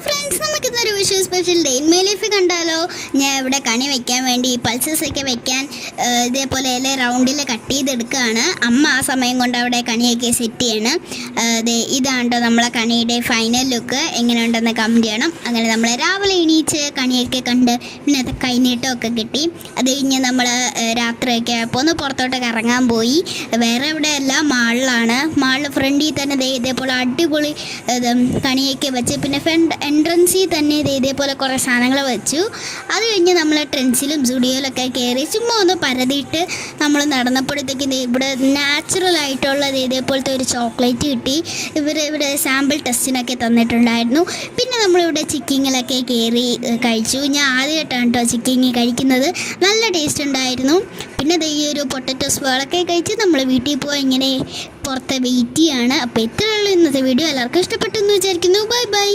Friends, നമുക്കിന്നൊരു Vishu special day in my life കണ്ടാലോ. ഞാൻ ഇവിടെ കണി വെക്കാൻ വേണ്ടി പൾസസ് ഒക്കെ വെക്കാൻ ഇതേപോലെ ഇല റൗണ്ടിൽ കട്ട് ചെയ്തെടുക്കുകയാണ്. അമ്മ ആ സമയം കൊണ്ട് അവിടെ കണിയൊക്കെ സെറ്റ് ചെയ്യണം. ഇതാണ്ടോ നമ്മളെ കണിയുടെ ഫൈനൽ ലുക്ക്. എങ്ങനെയുണ്ടെന്ന് കമൻറ്റ് ചെയ്യണം. അങ്ങനെ നമ്മൾ രാവിലെ എണീച്ച് കണിയൊക്കെ കണ്ട് പിന്നെ കൈനീട്ടമൊക്കെ കിട്ടി. അത് കഴിഞ്ഞ് നമ്മൾ രാത്രിയൊക്കെ ആയപ്പോൾ ഒന്ന് പുറത്തോട്ടൊക്കെ ഇറങ്ങാൻ പോയി. വേറെ എവിടെയല്ല, മാളിലാണ്. മാളിൽ ഫ്രണ്ടിൽ തന്നെ ഇതേപോലെ അടിപൊളി കണിയൊക്കെ വെച്ച് പിന്നെ ഫ്രണ്ട് എൻട്രൻസിൽ തന്നെ ഇതേപോലെ കുറേ സാധനങ്ങൾ വെച്ചു. അത് കഴിഞ്ഞ് നമ്മൾ ട്രെൻഡ്സിലും സ്റ്റുഡിയോയിലൊക്കെ കയറി ചുമ്മാ ഒന്ന് പരതിയിട്ട് നമ്മൾ നടന്നപ്പോഴത്തേക്ക് ഇവിടെ നാച്ചുറലായിട്ടുള്ള ഇതേപോലത്തെ ഒരു ചോക്ലേറ്റ് കിട്ടി. ഇവിടെ സാമ്പിൾ ടെസ്റ്റിനൊക്കെ തന്നിട്ടുണ്ടായിരുന്നു. പിന്നെ നമ്മളിവിടെ ചിക്കിങ്ങിലൊക്കെ കയറി കഴിച്ചു. ഞാൻ ആദ്യമായിട്ടാണ് കേട്ടോ ചിക്കിങ് കഴിക്കുന്നത്. നല്ല ടേസ്റ്റ് ഉണ്ടായിരുന്നു. പിന്നെ ഈ ഒരു പൊട്ടറ്റോ സ്വാളൊക്കെ കഴിച്ച് നമ്മൾ വീട്ടിൽ പോയി ഇങ്ങനെ പുറത്ത് വെയിറ്റ് ചെയ്യാണ്. അപ്പോൾ ഇത്രയുള്ള ഇന്നത്തെ വീഡിയോ എല്ലാവർക്കും ഇഷ്ടപ്പെട്ടെന്ന് വിചാരിക്കുന്നു. Bye bye.